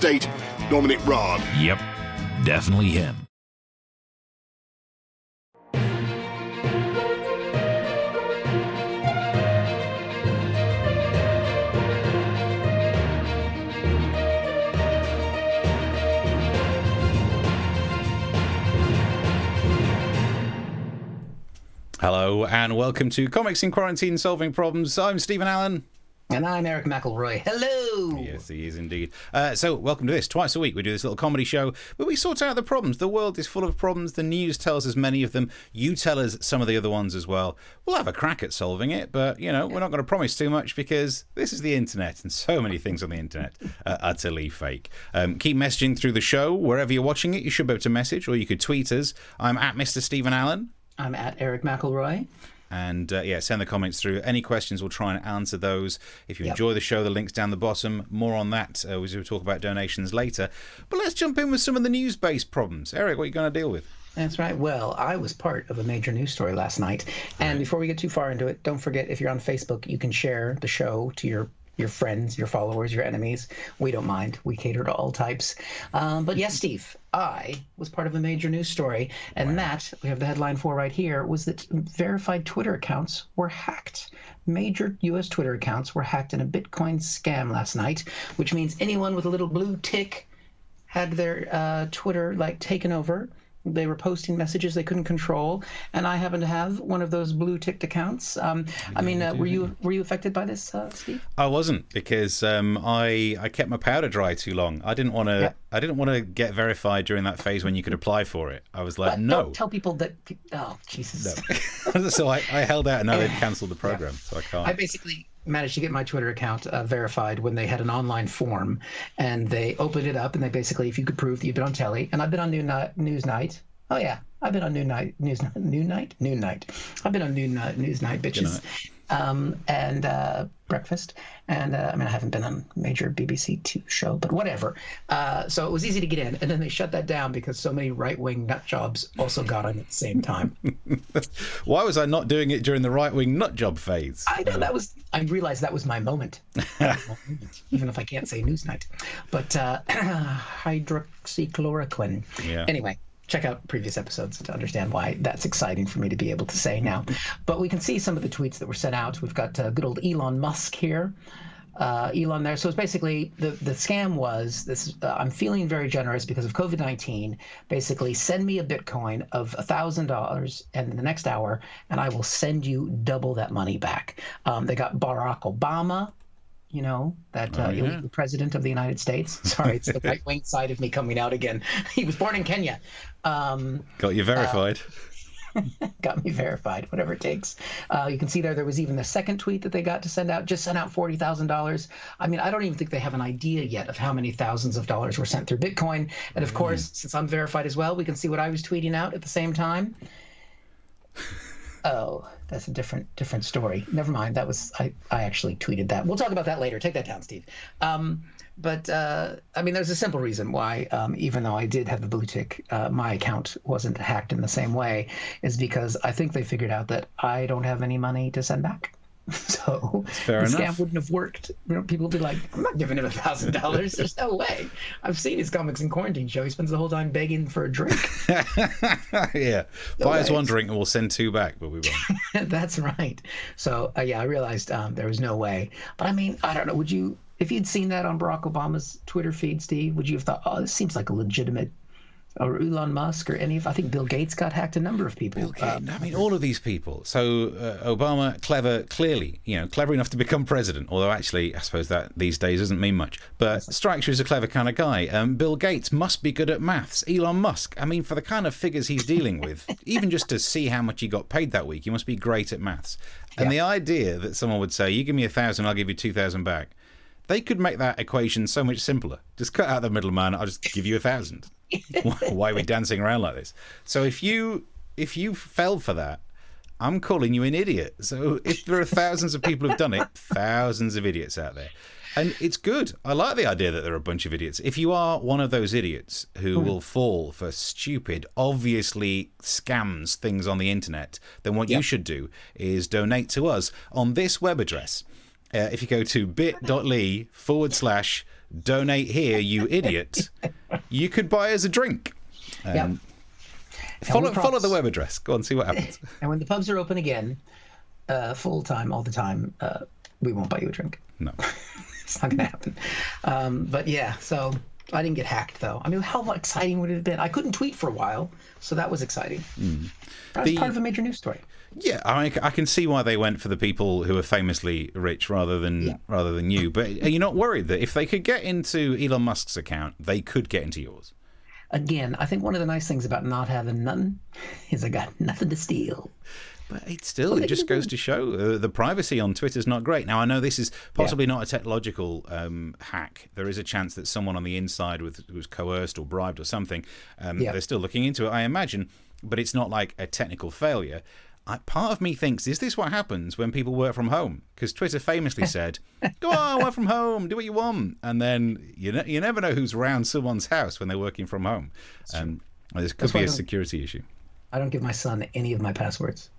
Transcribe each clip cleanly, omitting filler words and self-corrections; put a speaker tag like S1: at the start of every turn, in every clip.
S1: State, Dominic Raab.
S2: Yep, definitely him. Hello and welcome to Comics in Quarantine Solving Problems. I'm Stephen Allen.
S3: And I'm Eric McElroy. Hello!
S2: Yes, he is indeed. So welcome to this. Twice a week we do this little comedy show where we sort out the problems. The world is full of problems. The news tells us many of them. You tell us some of the other ones as well. We'll have a crack at solving it, but, you know, we're not going to promise too much because this is the internet and so many things on the internet are utterly fake. Keep messaging through the show. Wherever you're watching it, you should be able to message or you could tweet us. I'm at Mr. Stephen Allen.
S3: I'm at Eric McElroy.
S2: And send the comments through. Any questions, we'll try and answer those. If you enjoy the show, the link's down the bottom. More on that as we talk about donations later. But let's jump in with some of the news-based problems. Eric, what are you going to deal with?
S3: That's right. Well, I was part of a major news story last night. And before we get too far into it, don't forget, if you're on Facebook, you can share the show to your friends, your followers, your enemies. We don't mind. We cater to all types. But yes, Steve, I was part of a major news story, and that, we have the headline for right here, was that verified Twitter accounts were hacked. Major U.S. Twitter accounts were hacked in a Bitcoin scam last night, which means anyone with a little blue tick had their Twitter taken over. They were posting messages they couldn't control, and I happen to have one of those blue-ticked accounts. Were you affected by this, Steve?
S2: I wasn't, because I kept my powder dry too long. I didn't want to. I didn't want to get verified during that phase when you could apply for it. I was like,
S3: but
S2: no.
S3: Don't tell people that. Oh, Jesus.
S2: No. So I held out, and now they've cancelled the program, so I can't.
S3: I basically managed to get my Twitter account verified when they had an online form, and they opened it up, and they basically, if you could prove that you've been on telly, and I've been on Newsnight. Oh yeah, I've been on Noon Night. I've been on Newsnight, bitches, and Breakfast, and I haven't been on major BBC Two show, but whatever. So it was easy to get in, and then they shut that down because so many right-wing nut jobs also got on at the same time.
S2: Why was I not doing it during the right-wing nut job phase?
S3: I know I realized that was my moment. Even if I can't say Newsnight, but hydroxychloroquine.
S2: Yeah.
S3: Anyway. Check out previous episodes to understand why that's exciting for me to be able to say now. But we can see some of the tweets that were sent out. We've got good old Elon Musk here. Elon there. So it's basically the scam was this. I'm feeling very generous because of COVID-19. Basically, send me a Bitcoin of $1,000 and in the next hour, and I will send you double that money back. They got Barack Obama. You know, that illegal president of the United States. Sorry, it's the right-wing side of me coming out again. He was born in Kenya.
S2: Got you verified.
S3: Got me verified, whatever it takes. You can see there was even the second tweet that they got to send out, just sent out $40,000. I mean, I don't even think they have an idea yet of how many thousands of dollars were sent through Bitcoin. And of course, since I'm verified as well, we can see what I was tweeting out at the same time. Oh, that's a different story. Never mind. That was I actually tweeted that. We'll talk about that later. Take that down, Steve. But there's a simple reason why, even though I did have the blue tick, my account wasn't hacked in the same way, is because I think they figured out that I don't have any money to send back. So the scam wouldn't have worked. You know, people would be like, I'm not giving him $1,000. There's no way. I've seen his Comics in Quarantine show. He spends the whole time begging for a drink.
S2: Yeah. Buy us one drink and we'll send two back, but we won't.
S3: That's right. So, I realized there was no way. But I mean, I don't know. If you'd seen that on Barack Obama's Twitter feed, Steve, would you have thought, oh, this seems like a legitimate, or Elon Musk, or I think Bill Gates got hacked, a number of people.
S2: All of these people. So Obama, clearly, clever enough to become president, although actually, I suppose that these days doesn't mean much. But strikes you as a clever kind of guy. Bill Gates must be good at maths. Elon Musk, for the kind of figures he's dealing with, even just to see how much he got paid that week, he must be great at maths. And the idea that someone would say, you give me 1,000, I'll give you 2,000 back. They could make that equation so much simpler. Just cut out the middleman, I'll just give you 1,000. Why are we dancing around like this? So if you fell for that, I'm calling you an idiot. So if there are thousands of people who've done it, thousands of idiots out there. And it's good. I like the idea that there are a bunch of idiots. If you are one of those idiots who will fall for stupid, obviously scams things on the internet, then what you should do is donate to us on this web address. If you go to bit.ly/. donate here, you idiot, you could buy us a drink.
S3: Yep.
S2: Follow the web address. Go on, see what happens.
S3: And when the pubs are open again, full time, all the time, we won't buy you a drink.
S2: No.
S3: It's not going to happen. But yeah, so I didn't get hacked, though. I mean, how exciting would it have been? I couldn't tweet for a while, so that was exciting. That was part of a major news story.
S2: Yeah, I can see why they went for the people who are famously rich rather than you. But are you not worried that if they could get into Elon Musk's account, they could get into yours?
S3: Again, I think one of the nice things about not having nothing is I got nothing to steal.
S2: But it just goes to show the privacy on Twitter is not great. Now, I know this is possibly not a technological hack. There is a chance that someone on the inside was coerced or bribed or something. They're still looking into it, I imagine. But it's not like a technical failure. Part of me thinks, is this what happens when people work from home? Because Twitter famously said, go on, work from home, do what you want. And then you never know who's around someone's house when they're working from home. This could be a security issue.
S3: I don't give my son any of my passwords.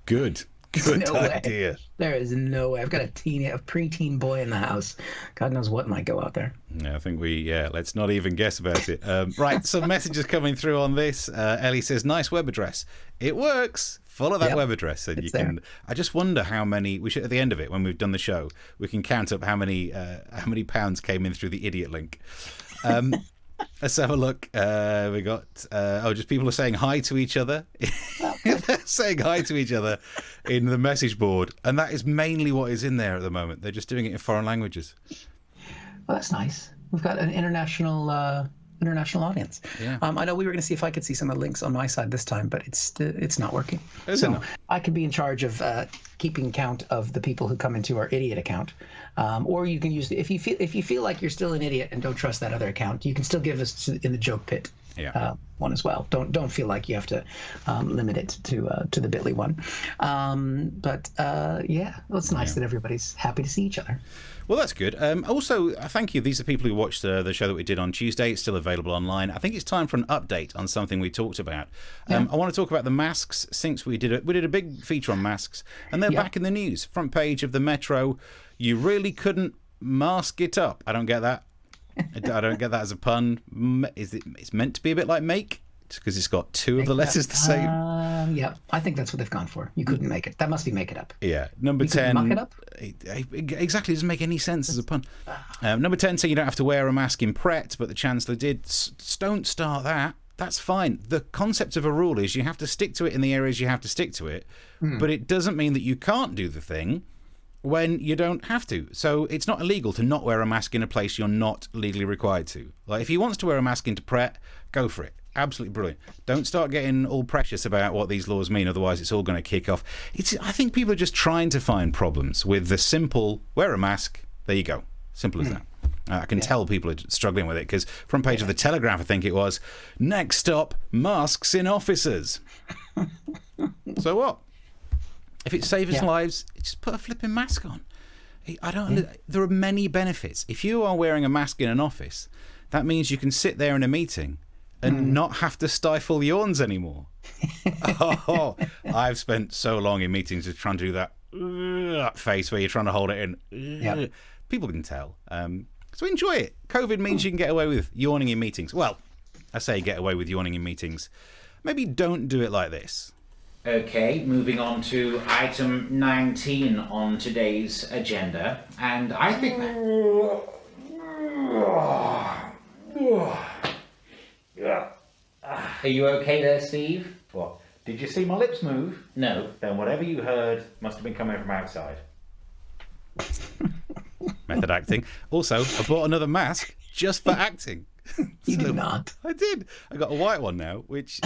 S2: Good idea.
S3: Way. There is no way. I've got a preteen boy in the house. God knows what might go out there.
S2: Yeah, I think let's not even guess about it. Right, some messages coming through on this. Ellie says, nice web address. It works. Follow that web address, and you can. There. I just wonder how many. We should at the end of it when we've done the show, we can count up how many pounds came in through the idiot link. Let's have a look. We got just people are saying hi to each other. They're saying hi to each other in the message board, and that is mainly what is in there at the moment. They're just doing it in foreign languages.
S3: Well, that's nice. We've got an international audience.
S2: Yeah.
S3: I know we were going to see if I could see some of the links on my side this time, but it's not working. So I could be in charge of keeping count of the people who come into our idiot account, or you can use if you feel like you're still an idiot and don't trust that other account, you can still give us in the joke pit one as well. Don't feel like you have to limit it to the Bitly one. But it's nice that everybody's happy to see each other.
S2: Well, that's good. Also, thank you. These are people who watched the show that we did on Tuesday. It's still available online. I think it's time for an update on something we talked about. I want to talk about the masks. Since we did a big feature on masks, and they're back in the news. Front page of the Metro. You really couldn't mask it up. I don't get that. I don't get that as a pun. It's meant to be a bit like make, because it's got two of the letters the same.
S3: I think that's what they've gone for. You couldn't make it. That must be make it up.
S2: Yeah. Number 10.
S3: Muck it up?
S2: Exactly. It doesn't make any sense as a pun. Number 10 saying you don't have to wear a mask in Pret, but the Chancellor did. Don't start that. That's fine. The concept of a rule is you have to stick to it in the areas you have to stick to it, but it doesn't mean that you can't do the thing when you don't have to. So it's not illegal to not wear a mask in a place you're not legally required to. Like if he wants to wear a mask into Pret, go for it. Absolutely brilliant. Don't start getting all precious about what these laws mean, otherwise it's all going to kick off. I think people are just trying to find problems with the simple, wear a mask, there you go. Simple as that. I can tell people are struggling with it, because front page of the Telegraph, I think it was, next stop, masks in offices. So what? If it saves lives, just put a flipping mask on. There are many benefits. If you are wearing a mask in an office, that means you can sit there in a meeting and not have to stifle yawns anymore. I've spent so long in meetings just trying to do that face where you're trying to hold it in. People can tell. So enjoy it. COVID means you can get away with yawning in meetings. Well, I say get away with yawning in meetings. Maybe don't do it like this.
S1: Okay, moving on to item 19 on today's agenda. And I think Are you okay there, Steve?
S2: What? Did you see my lips move?
S1: No.
S2: Then whatever you heard must have been coming from outside. Method acting. Also, I bought another mask just for acting.
S3: You did not.
S2: I did. I got a white one now, which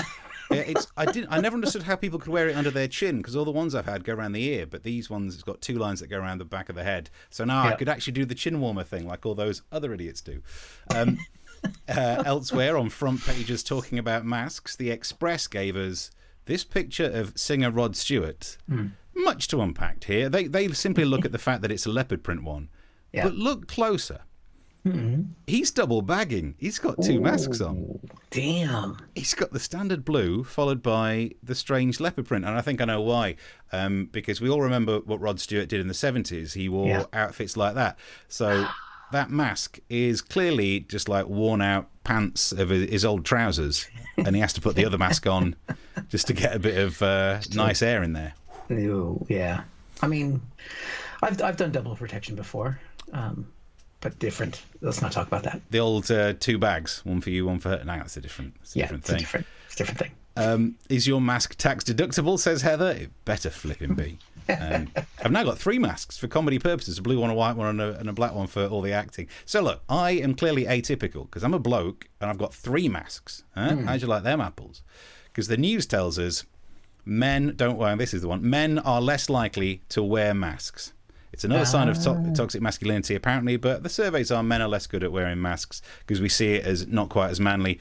S2: I never understood how people could wear it under their chin, because all the ones I've had go around the ear, but these ones, it's got two lines that go around the back of the head. So now I could actually do the chin warmer thing like all those other idiots do. Elsewhere on front pages talking about masks, the Express gave us this picture of singer Rod Stewart. Much to unpack here. They simply look at the fact that it's a leopard print one. But look closer. He's double bagging. He's got two masks on.
S3: Damn.
S2: He's got the standard blue followed by the strange leopard print. And I think I know why. Because we all remember what Rod Stewart did in the 70s. He wore outfits like that. So that mask is clearly just like worn out pants of his old trousers, and he has to put the other mask on just to get a bit of nice air in there.
S3: Ew, yeah. I mean, I've done double protection before, but different. Let's not talk about that.
S2: The old 2 bags, one for you, one for her. No, that's a different thing.
S3: It's a different thing.
S2: Is your mask tax deductible, says Heather? It better flipping be. I've now got 3 masks for comedy purposes, a blue one, a white one, and a black one for all the acting. So look, I am clearly atypical because I'm a bloke and I've got 3 masks. How'd you like them apples? Because the news tells us men don't wear, this is the one, men are less likely to wear masks. It's another sign of toxic masculinity, apparently, but the surveys are men are less good at wearing masks because we see it as not quite as manly.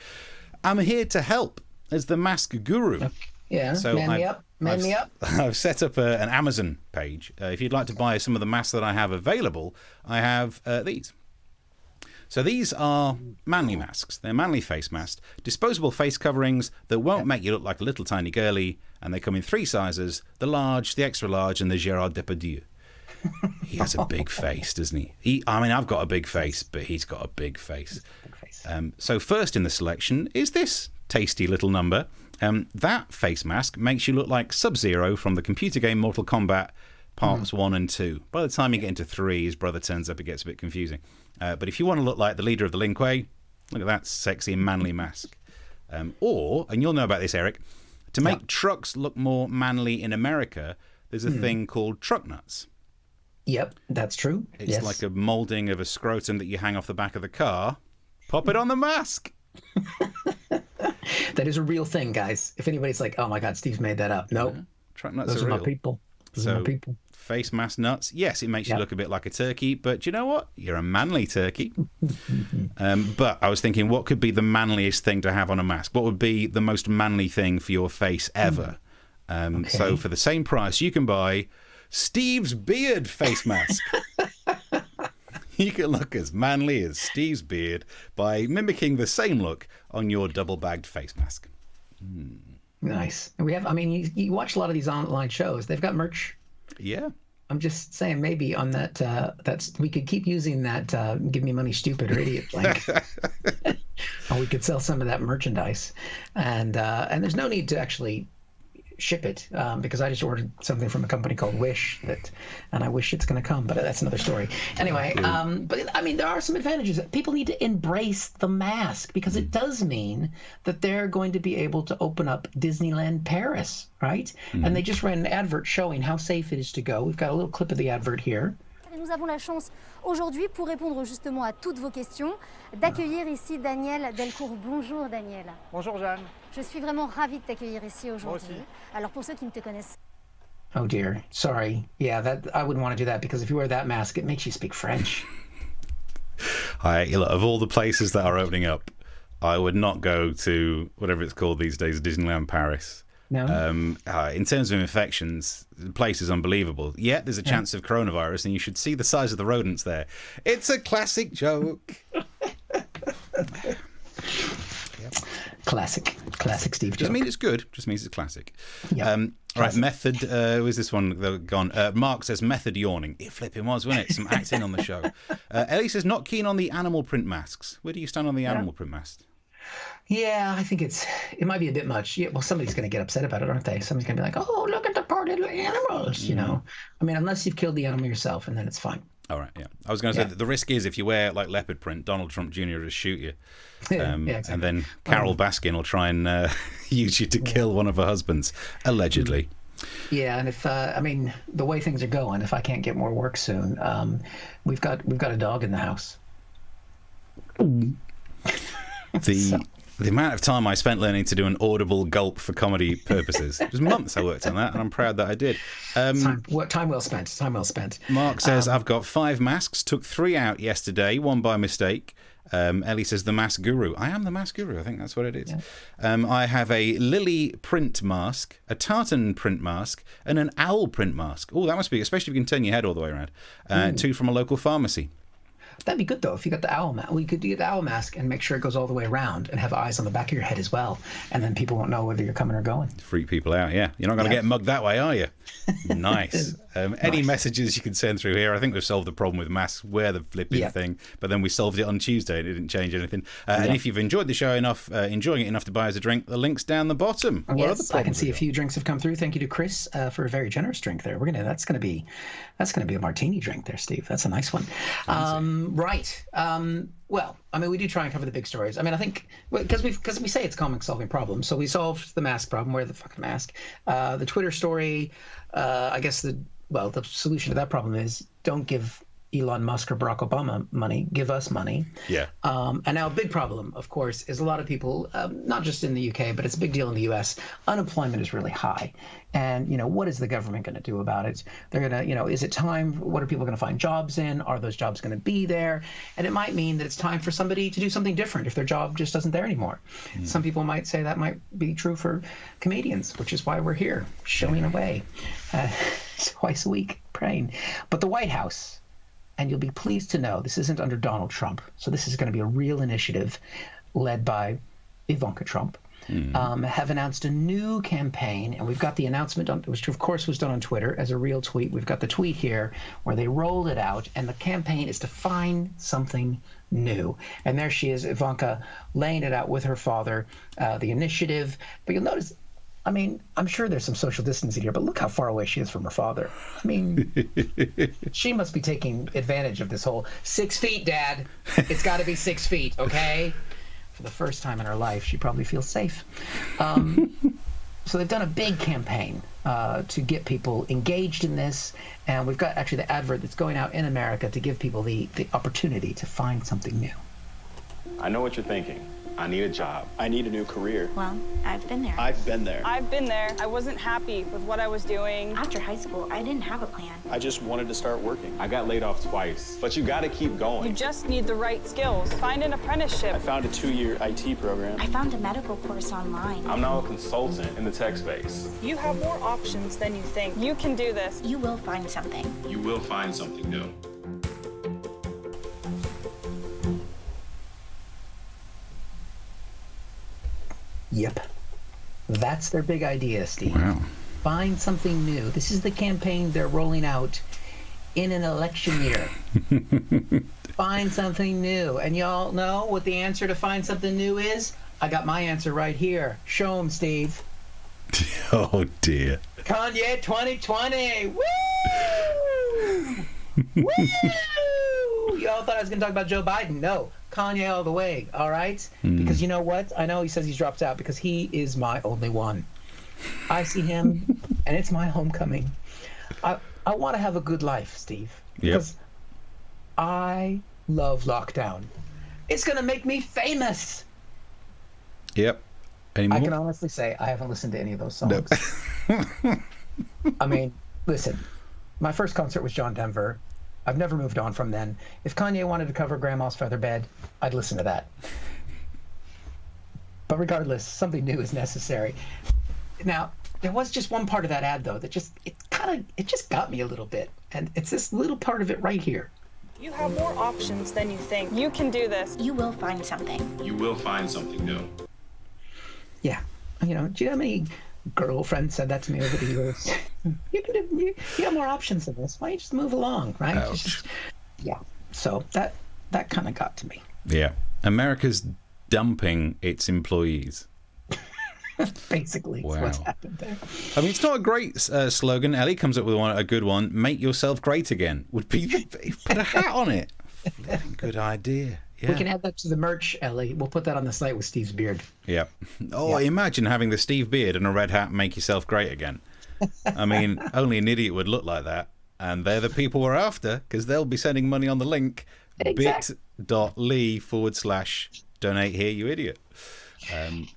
S2: I'm here to help as the mask guru.
S3: Yeah,
S2: so
S3: man me up.
S2: I've set up an Amazon page. If you'd like to buy some of the masks that I have available, I have these. So these are manly masks. They're manly face masks, disposable face coverings that won't make you look like a little tiny girly, and they come in 3 sizes, the large, the extra large, and the Gérard Depardieu. He has a big face, doesn't he? I mean, I've got a big face, but he's got a big face. So first in the selection is this tasty little number. That face mask makes you look like Sub-Zero from the computer game Mortal Kombat Parts 1 and 2. By the time you get into 3, his brother turns up, it gets a bit confusing. But if you want to look like the leader of the Lin Kuei, look at that sexy and manly mask. And you'll know about this, Eric, to make trucks look more manly in America, there's a thing called truck nuts.
S3: Yep, that's true.
S2: It's like a moulding of a scrotum that you hang off the back of the car. Pop it on the mask.
S3: That is a real thing, guys. If anybody's like, oh my God, Steve's made that up. No,
S2: truck nuts
S3: those
S2: are
S3: are
S2: real.
S3: my people. Those are my people.
S2: Face mask nuts. Yes, it makes you look a bit like a turkey, but you know what? You're a manly turkey. But I was thinking, what could be the manliest thing to have on a mask? What would be the most manly thing for your face ever? So for the same price, you can buy Steve's beard face mask. You can look as manly as Steve's beard by mimicking the same look on your double-bagged face mask.
S3: Nice. And we have, I mean, you watch a lot of these online shows. They've got merch.
S2: Yeah.
S3: I'm just saying, maybe on that, that's we could keep using that "give me money, stupid" or idiot link, or we could sell some of that merchandise. And there's no need to actually ship it because I just ordered something from a company called Wish and I wish it's going to come, but that's another story. Anyway, but I mean, there are some advantages. People need to embrace the mask because it does mean that they're going to be able to open up Disneyland Paris, right? And they just ran an advert showing how safe it is to go. We've got a little clip of the advert here.
S4: Nous avons la chance aujourd'hui, pour répondre justement à toutes vos questions, d'accueillir ici Daniel Delcourt. Bonjour Daniel.
S5: Bonjour Jeanne.
S4: Je suis vraiment ravie de t'accueillir ici aujourd'hui. Alors pour ceux qui ne te connaissent.
S3: Oh dear, sorry. Yeah, that I wouldn't want to do that because if you wear that mask, it makes you speak French.
S2: Of all the places that are opening up, I would not go to whatever it's called these days, Disneyland Paris.
S3: No.
S2: In terms of infections, the place is unbelievable. Yet there's a chance of coronavirus, and you should see the size of the rodents there. It's a classic joke.
S3: Classic Steve joke.
S2: Doesn't mean it's good, just means it's classic.
S3: Yeah.
S2: Right, method. Who's this one gone? Mark says method yawning. It flipping was, wasn't it? Some acting on the show. Ellie says not keen on the animal print masks. Where do you stand on the animal print masks?
S3: Yeah, I think it might be a bit much. Yeah, well, somebody's going to get upset about it, aren't they? Somebody's going to be like, "Oh, look at the poor little animals," you know. I mean, unless you've killed the animal yourself, and then it's fine.
S2: All right, yeah. I was going to say that the risk is if you wear like leopard print, Donald Trump Jr. will shoot you,
S3: exactly.
S2: And then Carol Baskin will try and use you to kill one of her husbands, allegedly.
S3: Yeah, and if I mean the way things are going, if I can't get more work soon, we've got a dog in the house.
S2: The amount of time I spent learning to do an audible gulp for comedy purposes. It was months I worked on that, and I'm proud that I did.
S3: Time well spent. Time well spent.
S2: Mark says, I've got 5 masks, took 3 out yesterday, 1 by mistake. Ellie says, the mask guru. I am the mask guru, I think that's what it is. Yeah. I have a lily print mask, a tartan print mask, and an owl print mask. Oh, that must be, especially if you can turn your head all the way around. 2 from a local pharmacy.
S3: That'd be good, though, if you got the owl mask. Well, you could do the owl mask and make sure it goes all the way around and have eyes on the back of your head as well. And then people won't know whether you're coming or going.
S2: Freak people out, yeah. You're not going to get mugged that way, are you? Nice. Any messages you can send through here. I think we've solved the problem with masks. Wear the flipping thing. But then we solved it on Tuesday and it didn't change anything. And if you've enjoyed the show enough, enjoying it enough to buy us a drink, the link's down the bottom.
S3: Yes, I can see a few drinks have come through. Thank you to Chris for a very generous drink there. That's gonna be a martini drink there, Steve. That's a nice one. Right. Well, I mean, we do try and cover the big stories. I mean, I think because we say it's comic solving problems. So we solved the mask problem. Wear the fucking mask. The Twitter story. I guess the solution to that problem is don't give Elon Musk or Barack Obama money. Give us money.
S2: Yeah.
S3: And now a big problem, of course, is a lot of people, not just in the UK, but it's a big deal in the US. Unemployment is really high. And, what is the government going to do about it? They're going to, is it time? What are people going to find jobs in? Are those jobs going to be there? And it might mean that it's time for somebody to do something different if their job just isn't there anymore. Some people might say that might be true for comedians, which is why we're here, showing away twice a week, praying. But the White House, and you'll be pleased to know this isn't under Donald Trump. So this is going to be a real initiative led by Ivanka Trump, have announced a new campaign. And we've got the announcement, which of course was done on Twitter as a real tweet. We've got the tweet here where they rolled it out. And the campaign is to find something new. And there she is, Ivanka, laying it out with her father, the initiative. But you'll notice, I mean, I'm sure there's some social distancing here, but look how far away she is from her father. I mean, she must be taking advantage of this whole 6 feet, Dad. It's got to be 6 feet, okay? For the first time in her life, she probably feels safe. So they've done a big campaign to get people engaged in this. And we've got actually the advert that's going out in America to give people the opportunity to find something new.
S5: I know what you're thinking. I need a job. I need a new career.
S6: Well, I've been there.
S5: I've been there.
S7: I've been there. I wasn't happy with what I was doing.
S6: After high school, I didn't have a plan.
S5: I just wanted to start working. I got laid off twice, but you got to keep going.
S7: You just need the right skills. Find an apprenticeship.
S5: I found a 2-year IT program.
S6: I found a medical course online.
S5: I'm now a consultant in the tech space.
S7: You have more options than you think. You can do this.
S6: You will find something.
S5: You will find something new.
S3: Yep. That's their big idea, Steve.
S2: Wow.
S3: Find something new. This is the campaign they're rolling out in an election year. Find something new. And y'all know what the answer to find something new is? I got my answer right here. Show 'em, Steve.
S2: Oh, dear.
S3: Kanye 2020. Woo! Woo! Y'all thought I was going to talk about Joe Biden. No. Kanye all the way, all right? Because you know what? I know he says he's dropped out because he is my only one. I see him, and it's my homecoming. I want to have a good life, Steve. Because I love lockdown. It's going to make me famous.
S2: Yep. Any more?
S3: I can honestly say I haven't listened to any of those songs. I mean, listen, my first concert was John Denver. I've never moved on from then. If Kanye wanted to cover Grandma's Feather Bed, I'd listen to that. But regardless, something new is necessary. Now, there was just one part of that ad, though, that just got me a little bit. And it's this little part of it right here.
S7: You have more options than you think. You can do this.
S6: You will find something.
S5: You will find something new.
S3: Yeah. Do you know how many girlfriends said that to me over the years? You have more options than this. Why don't you just move along, right?
S2: Ouch.
S3: Yeah. So that kind of got to me.
S2: Yeah. America's dumping its employees.
S3: Basically,
S2: Wow.
S3: what's happened there.
S2: I mean, it's not a great slogan. Ellie comes up with a good one. Make yourself great again. Would be put a hat on it. Good idea. Yeah.
S3: We can add that to the merch, Ellie. We'll put that on the site with Steve's beard.
S2: Yeah. Oh, imagine having the Steve beard and a red hat and make yourself great again. I mean, only an idiot would look like that. And they're the people we're after because they'll be sending money on the link bit.ly/donate here, you idiot.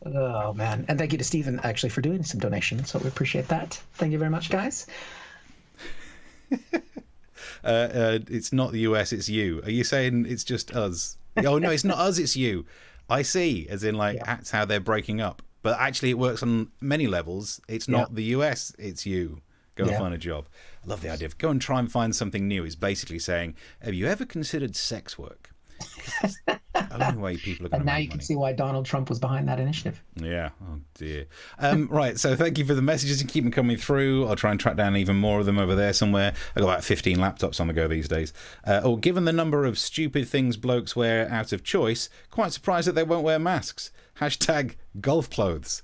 S3: Oh, man. And thank you to Stephen, actually, for doing some donations. So we appreciate that. Thank you very much, guys.
S2: It's not the US, it's you. Are you saying it's just us? Oh, no, it's not us, it's you. I see, as in, that's how they're breaking up. But actually, it works on many levels. It's not the US, it's you. Go and find a job. I love the idea of go and try and find something new. It's basically saying, have you ever considered sex work? It's the only way people are going
S3: And
S2: to
S3: now
S2: make
S3: you can
S2: money.
S3: see why Donald Trump was behind that initiative.
S2: Yeah. Oh dear. Right. So thank you for the messages and keep them coming through. I'll try and track down even more of them over there somewhere. I've got about 15 laptops on the go these days. Or given the number of stupid things blokes wear out of choice, quite surprised that they won't wear masks. Hashtag golf clothes.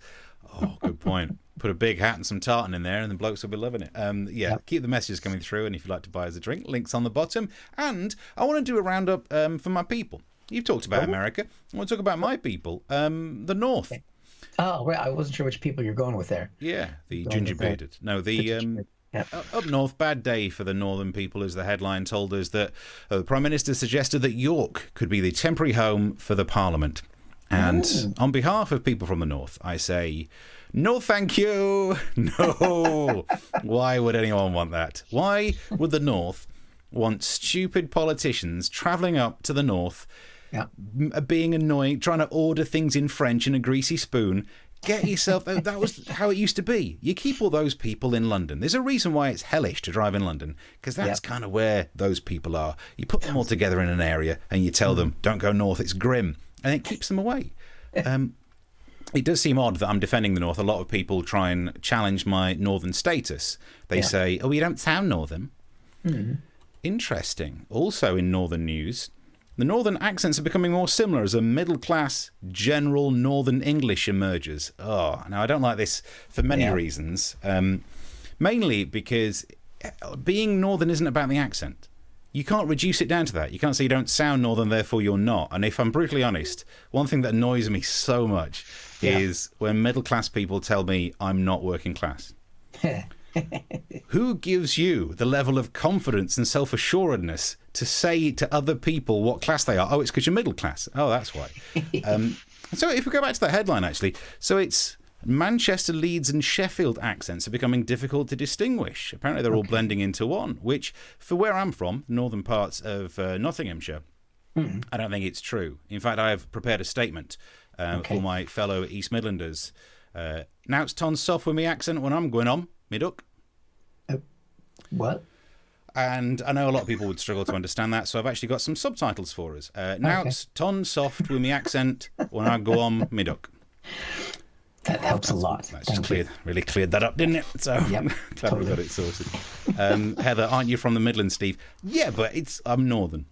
S2: Oh, good point. Put a big hat and some tartan in there and the blokes will be loving it. Keep the messages coming through, and if you'd like to buy us a drink, links on the bottom. And I want to do a roundup for my people. You've talked about America. I want to talk about my people, the North.
S3: Oh, right. I wasn't sure which people you're going with there.
S2: Yeah, the
S3: Going
S2: ginger
S3: with that.
S2: bearded. No, the up north, bad day for the northern people, as the headline told us that the Prime Minister suggested that York could be the temporary home for the Parliament. And on behalf of people from the north, I say, no thank you. No. Why would anyone want that? Why would the north want stupid politicians travelling up to the north, being annoying, trying to order things in French in a greasy spoon? Get yourself... That was how it used to be. You keep all those people in London. There's a reason why it's hellish to drive in London, because that's kind of where those people are. You put them all together in an area and you tell them, don't go north, it's grim. And it keeps them away. It does seem odd that I'm defending the north. A lot of people try and challenge my northern status. They say, oh, you don't sound northern. Interesting. Also in northern news, the northern accents are becoming more similar as a middle-class general northern English emerges. Oh, now I don't like this for many reasons. Mainly because being northern isn't about the accent. You can't reduce it down to that. You can't say you don't sound northern, therefore you're not. And if I'm brutally honest, one thing that annoys me so much is when middle-class people tell me I'm not working class. Who gives you the level of confidence and self-assuredness to say to other people what class they are? Oh, it's because you're middle class. Oh, that's why. So if we go back to that headline, actually, so it's Manchester, Leeds and Sheffield accents are becoming difficult to distinguish. Apparently they're all blending into one, which, for where I'm from, northern parts of Nottinghamshire, I don't think it's true. In fact, I have prepared a statement for my fellow East Midlanders. Now it's ton soft with me accent when I'm going on, me duck.
S3: What?
S2: And I know a lot of people would struggle to understand that, so I've actually got some subtitles for us. Now it's ton soft with me accent when I go on, me duck.
S3: That helps a lot.
S2: That's just really cleared that up, didn't it? So glad we got it sorted. Heather, aren't you from the Midlands, Steve? Yeah, but I'm northern.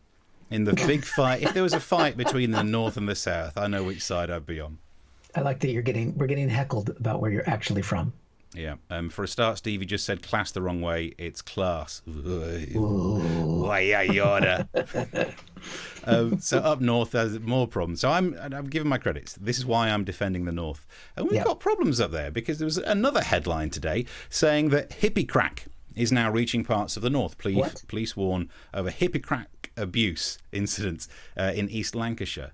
S2: In the big fight, if there was a fight between the north and the south, I know which side I'd be on.
S3: I like that we're getting heckled about where you're actually from.
S2: Yeah. For a start, Steve, you just said class the wrong way. It's class. Why yoda. So up north, there's more problems. So I'm giving my credits. This is why I'm defending the north. And we've got problems up there because there was another headline today saying that hippie crack is now reaching parts of the north. Police warn of a hippie crack abuse incident in East Lancashire.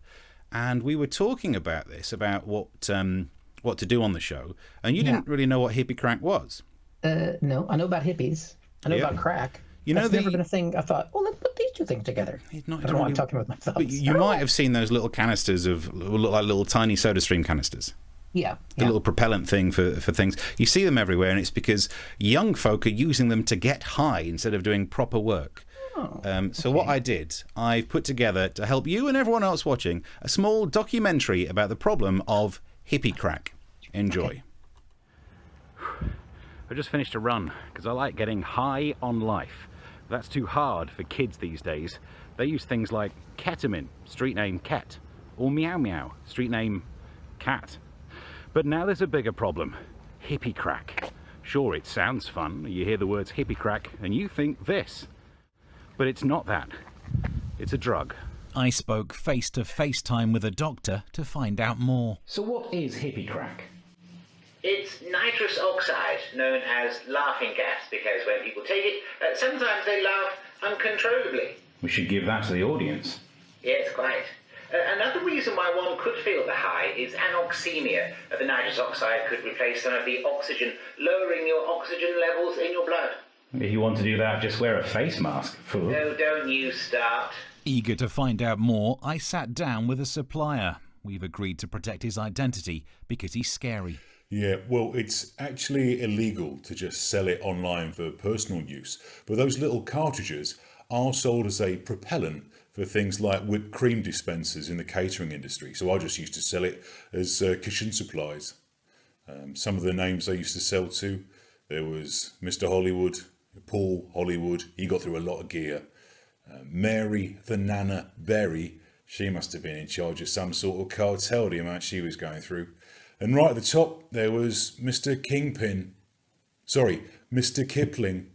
S2: And we were talking about this, about what to do on the show, and you didn't really know what hippie crack was.
S3: No, I know about hippies. I know about crack.
S2: You know,
S3: that's never been a thing. I thought, well, let's put these two things together. I don't know why I'm talking about myself.
S2: But you might have seen those little canisters look like little tiny soda stream canisters.
S3: Yeah.
S2: The little propellant thing for things. You see them everywhere, and it's because young folk are using them to get high instead of doing proper work. So what I did, I've put together, to help you and everyone else watching, a small documentary about the problem of hippie crack. Enjoy. I just finished a run because I like getting high on life. That's too hard for kids these days. They use things like ketamine, street name Ket, or Meow Meow, street name Cat. But now there's a bigger problem: hippie crack. Sure, it sounds fun. You hear the words hippie crack and you think this. But it's not that. It's a drug. I spoke face-to-face time with a doctor to find out more.
S1: So what is hippie crack? It's nitrous oxide, known as laughing gas, because when people take it, sometimes they laugh uncontrollably.
S2: We should give that to the audience.
S1: Yes, quite. Another reason why one could feel the high is anoxemia. The nitrous oxide could replace some of the oxygen, lowering your oxygen levels in your blood.
S2: If you want to do that, just wear a face mask, fool.
S1: No, don't you start.
S2: Eager to find out more, I sat down with a supplier. We've agreed to protect his identity because he's scary.
S8: Yeah, well, it's actually illegal to just sell it online for personal use, but those little cartridges are sold as a propellant for things like whipped cream dispensers in the catering industry. So I just used to sell it as kitchen supplies. Some of the names I used to sell to, there was Mr. Hollywood, Paul Hollywood. He got through a lot of gear. Mary the Nana Berry, she must have been in charge of some sort of cartel, the amount she was going through. And right at the top, there was Mr. Mr. Kipling.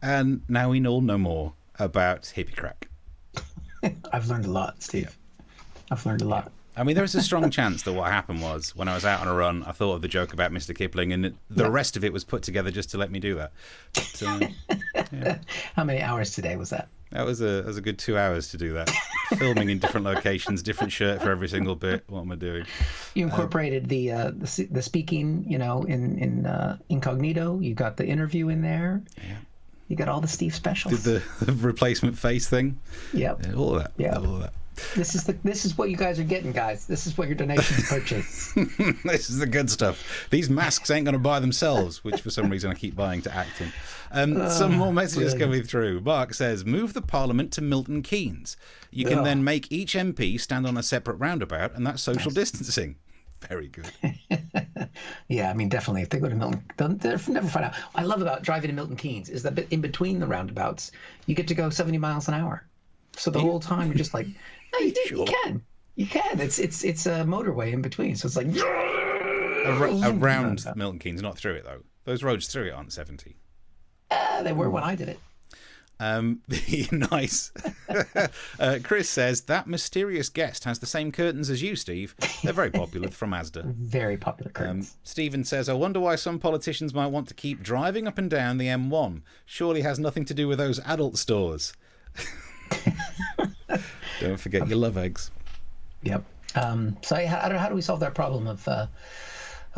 S2: And now we all know more about hippie crack.
S3: I've learned a lot, Steve. I've learned a lot.
S2: I mean, there is a strong chance that what happened was when I was out on a run, I thought of the joke about Mr. Kipling, and the rest of it was put together just to let me do that. But, yeah.
S3: How many hours today was that?
S2: That was a good 2 hours to do that. Filming in different locations, different shirt for every single bit. What am I doing?
S3: You incorporated the speaking, in incognito. You got the interview in there.
S2: Yeah.
S3: You got all the Steve specials.
S2: Did the replacement face thing.
S3: Yep.
S2: Yeah, all of that.
S3: Yeah.
S2: All of that.
S3: This is what you guys are getting, guys. This is what your donations purchase.
S2: This is the good stuff. These masks ain't going to buy themselves, which for some reason I keep buying to act in. Some more messages coming through. Mark says, move the Parliament to Milton Keynes. You can then make each MP stand on a separate roundabout, and that's social distancing. Very good.
S3: Yeah, I mean, definitely. If they go to Milton, they'll never find out. What I love about driving to Milton Keynes is that in between the roundabouts, you get to go 70 miles an hour. So the whole time you're just like, no, you can. You can. It's a motorway in between. So it's like
S2: around Milton Keynes, not through it though. Those roads through it aren't 70.
S3: They were when I did it.
S2: Nice. Chris says that mysterious guest has the same curtains as you, Steve. They're very popular from Asda.
S3: Very popular curtains.
S2: Stephen says, I wonder why some politicians might want to keep driving up and down the M1. Surely has nothing to do with those adult stores. Don't forget your love eggs.
S3: Yep. So how do we solve that problem of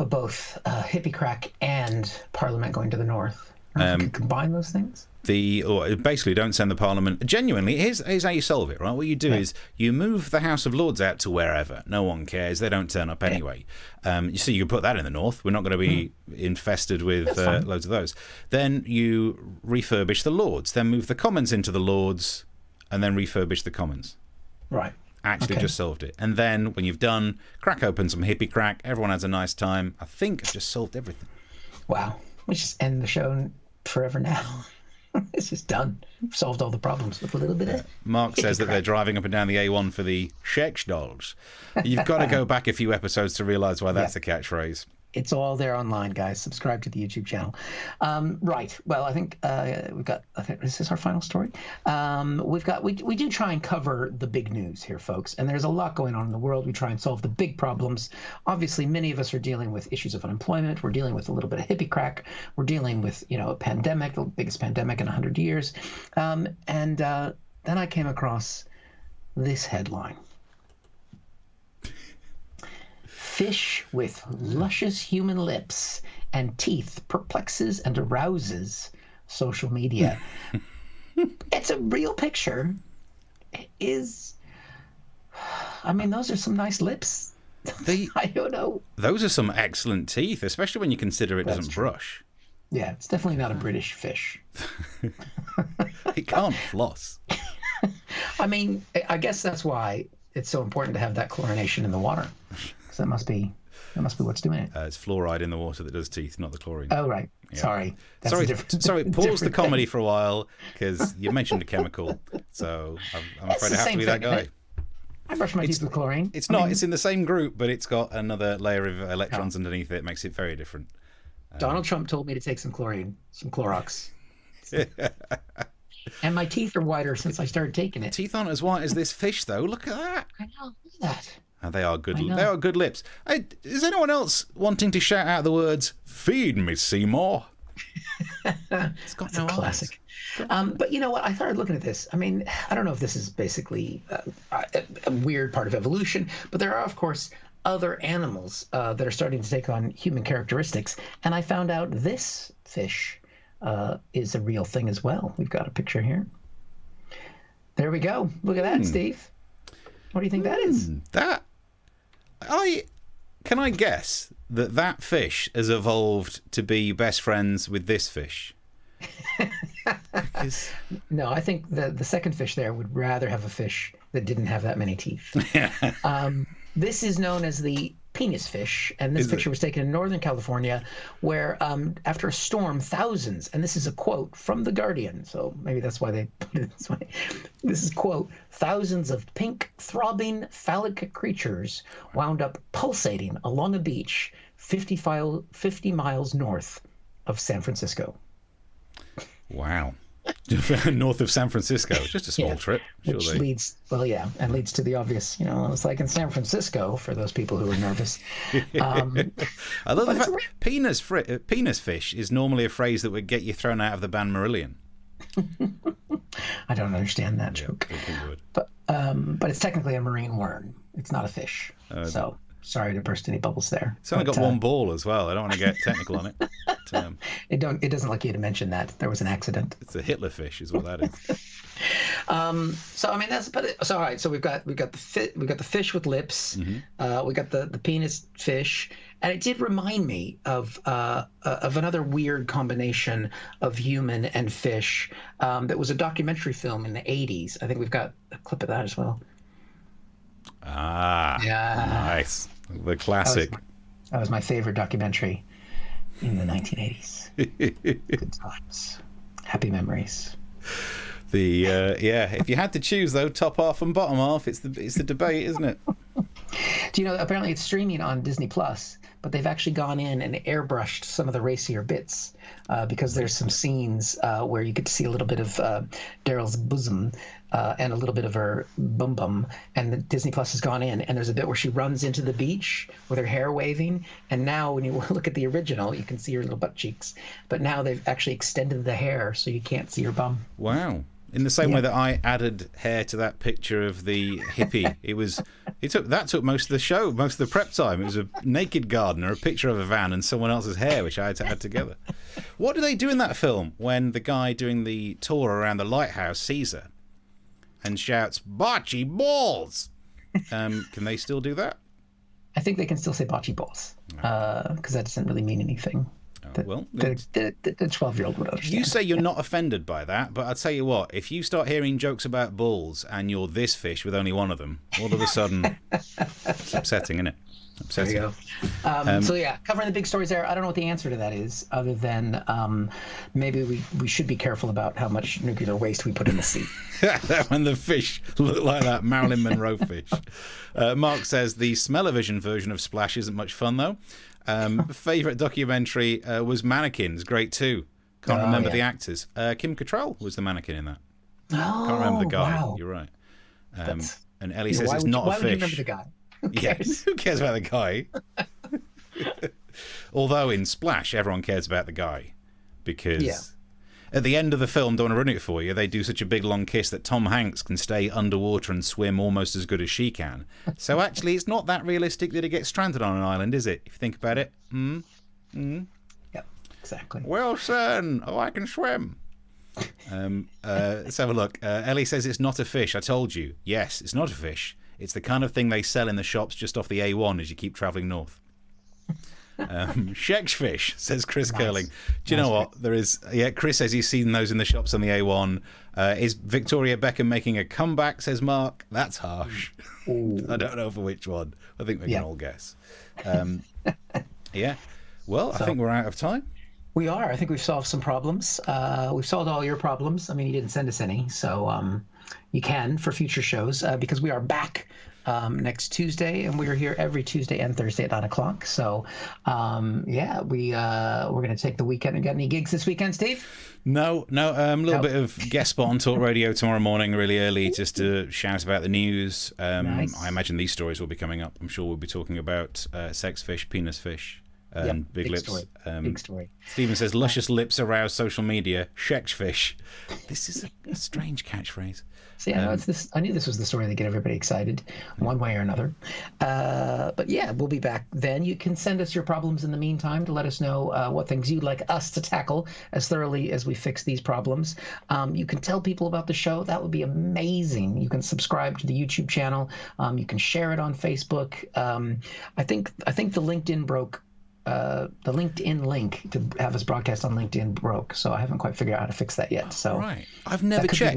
S3: both hippie crack and Parliament going to the north? We can combine those things.
S2: Basically, don't send the Parliament. Genuinely, here's how you solve it, right? What you do is you move the House of Lords out to wherever. No one cares. They don't turn up anyway. You see, you can put that in the north. We're not going to be infested with loads of those. Then you refurbish the Lords. Then move the Commons into the Lords, and then refurbish the Commons.
S3: Right.
S2: Actually just solved it. And then when you've done, crack open some hippie crack. Everyone has a nice time. I think I've just solved everything.
S3: Wow. We just end the show forever now. It's just done. We've solved all the problems with a little bit of
S2: Mark says that they're driving up and down the A1 for the sex dolls. You've got to go back a few episodes to realise why that's a catchphrase.
S3: It's all there online, guys. Subscribe to the YouTube channel. Right. Well, I think we've got. Is this our final story? We do try and cover the big news here, folks. And there's a lot going on in the world. We try and solve the big problems. Obviously, many of us are dealing with issues of unemployment. We're dealing with a little bit of hippie crack. We're dealing with a pandemic, the biggest pandemic in 100 years. And then I came across this headline. Fish with luscious human lips and teeth perplexes and arouses social media. It's a real picture. Those are some nice lips. I don't know.
S2: Those are some excellent teeth, especially when you consider it doesn't brush.
S3: Yeah, it's definitely not a British fish.
S2: It can't floss.
S3: I mean, I guess that's why it's so important to have that chlorination in the water. That must be what's doing it.
S2: It's fluoride in the water that does teeth, not the chlorine.
S3: Oh, right. Yeah. Sorry.
S2: Sorry. Pause the comedy for a while because you mentioned a chemical. So I'm afraid I have to be that guy.
S3: I brush my teeth with chlorine.
S2: It's not. It's in the same group, but it's got another layer of electrons underneath it. It makes it very different.
S3: Donald Trump told me to take some chlorine, some Clorox. And my teeth are whiter since I started taking it.
S2: Teeth aren't as white as this fish, though. Look at that.
S3: I know. Look at that.
S2: And they are good. They are good lips. Is anyone else wanting to shout out the words "Feed me, Seymour"? It's got no
S3: classic. But you know what? I started looking at this. I mean, I don't know if this is basically a weird part of evolution, but there are, of course, other animals that are starting to take on human characteristics. And I found out this fish is a real thing as well. We've got a picture here. There we go. Look at that, Steve. What do you think that is?
S2: Can I guess that fish has evolved to be best friends with this fish? Because
S3: No, I think the second fish there would rather have a fish that didn't have that many teeth. This is known as the penis fish, and this picture was taken in Northern California, where after a storm, thousands, and this is a quote from The Guardian, so maybe that's why they put it this way. This is, quote, thousands of pink, throbbing, phallic creatures wound up pulsating along a beach 50 miles north of San Francisco.
S2: wow. North of San Francisco, just a small trip, surely.
S3: Which leads, and leads to the obvious, it's like in San Francisco, for those people who are nervous.
S2: I love the fact penis fish is normally a phrase that would get you thrown out of the band Marillion.
S3: I don't understand that joke. But it's technically a marine worm. It's not a fish. So sorry to burst any bubbles there.
S2: It's only got one ball as well. I don't want to get technical on it. But,
S3: it doesn't like you to mention that there was an accident.
S2: It's a Hitler fish, is what that is.
S3: So I mean all right. So we've got the fish with lips. We got the penis fish, and it did remind me of another weird combination of human and fish. That was a documentary film in the 80s. I think we've got a clip of that as well.
S2: Ah, yeah, nice. The classic.
S3: That was my favorite documentary in the 1980s. Good times, happy memories.
S2: If you had to choose though, top half and bottom half, it's the debate, isn't it?
S3: Do you know? Apparently, it's streaming on Disney Plus, but they've actually gone in and airbrushed some of the racier bits because there's some scenes where you get to see a little bit of Daryl's bosom and a little bit of her bum bum, and the Disney Plus has gone in, and there's a bit where she runs into the beach with her hair waving, and now when you look at the original, you can see her little butt cheeks, but now they've actually extended the hair so you can't see her bum.
S2: Wow. In the same way that I added hair to that picture of the hippie, that took most of the show, most of the prep time. It was a naked gardener, a picture of a van, and someone else's hair, which I had to add together. What do they do in that film when the guy doing the tour around the lighthouse sees her and shouts, "Bocce balls"? Can they still do that?
S3: I think they can still say bocce balls because that doesn't really mean anything. The 12-year-old would understand.
S2: You say you're not offended by that, but I'll tell you what, if you start hearing jokes about balls and you're this fish with only one of them, all of a sudden, it's upsetting, isn't it? Upsetting.
S3: There you go. Covering the big stories there. I don't know what the answer to that is, other than maybe we should be careful about how much nuclear waste we put in the sea.
S2: When the fish look like that Marilyn Monroe fish. Mark says the smell-o-vision version of Splash isn't much fun, though. Favorite documentary was Mannequins, great too. Can't remember the actors. Kim Cattrall was the mannequin in that. Can't remember the guy. Wow. You're right. And Ellie says it's not a fish.
S3: Why would you remember the guy?
S2: Who cares about the guy? Although in Splash, everyone cares about the guy because at the end of the film, don't want to ruin it for you, they do such a big long kiss that Tom Hanks can stay underwater and swim almost as good as she can. So actually, it's not that realistic that he gets stranded on an island, is it? If you think about it.
S3: Yeah, exactly.
S2: Wilson, I can swim. Let's have a look. Ellie says it's not a fish. I told you. Yes, it's not a fish. It's the kind of thing they sell in the shops just off the A1 as you keep travelling north. Shek's, says Chris Curling. Do you know what? There is. Yeah, Chris says he's seen those in the shops on the A1. Is Victoria Beckham making a comeback? Says Mark. That's harsh. I don't know for which one. I think we can all guess. Well, I think we're out of time.
S3: We are. I think we've solved some problems. We've solved all your problems. I mean, you didn't send us any, so you can for future shows because we are back next Tuesday, and we're here every Tuesday and Thursday at 9 o'clock. So, we're going to take the weekend. And got any gigs this weekend, Steve?
S2: No. A little bit of guest spot on Talk Radio tomorrow morning, really early, just to shout about the news. Nice. I imagine these stories will be coming up. I'm sure we'll be talking about sex fish, penis fish. Big lips.
S3: Story. Big story.
S2: Stephen says, luscious lips arouse social media. Shek's fish. This is a strange catchphrase.
S3: See, I knew this was the story that get everybody excited one way or another. But yeah, we'll be back then. You can send us your problems in the meantime to let us know what things you'd like us to tackle as thoroughly as we fix these problems. You can tell people about the show. That would be amazing. You can subscribe to the YouTube channel. You can share it on Facebook. I think the LinkedIn broke the LinkedIn link to have us broadcast on LinkedIn broke, so I haven't quite figured out how to fix that yet. So
S2: right, I've never checked.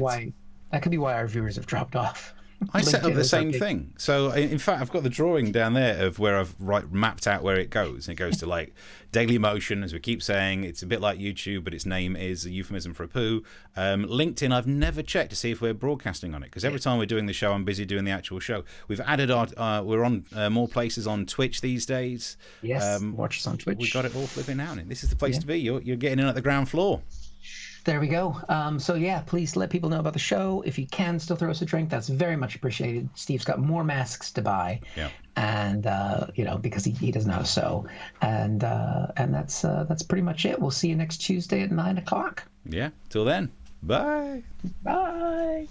S3: That could be why our viewers have dropped off.
S2: I set up the same
S3: okay.
S2: thing. So, in fact, I've got the drawing down there of where I've mapped out where it goes. And it goes to, like, Daily Motion, as we keep saying. It's a bit like YouTube, but its name is a euphemism for a poo. LinkedIn, I've never checked to see if we're broadcasting on it, because every time we're doing the show, I'm busy doing the actual show. We've added we're on more places on Twitch these days.
S3: Yes, watch us on Twitch.
S2: We've got it all flipping out. This is the place to be. You're getting in at the ground floor.
S3: There we go. So yeah, please let people know about the show. If you can still throw us a drink, that's very much appreciated. Steve's got more masks to buy, and because he doesn't know how to sew, and that's pretty much it. We'll see you next Tuesday at 9 o'clock.
S2: Yeah. Till then. Bye.
S3: Bye.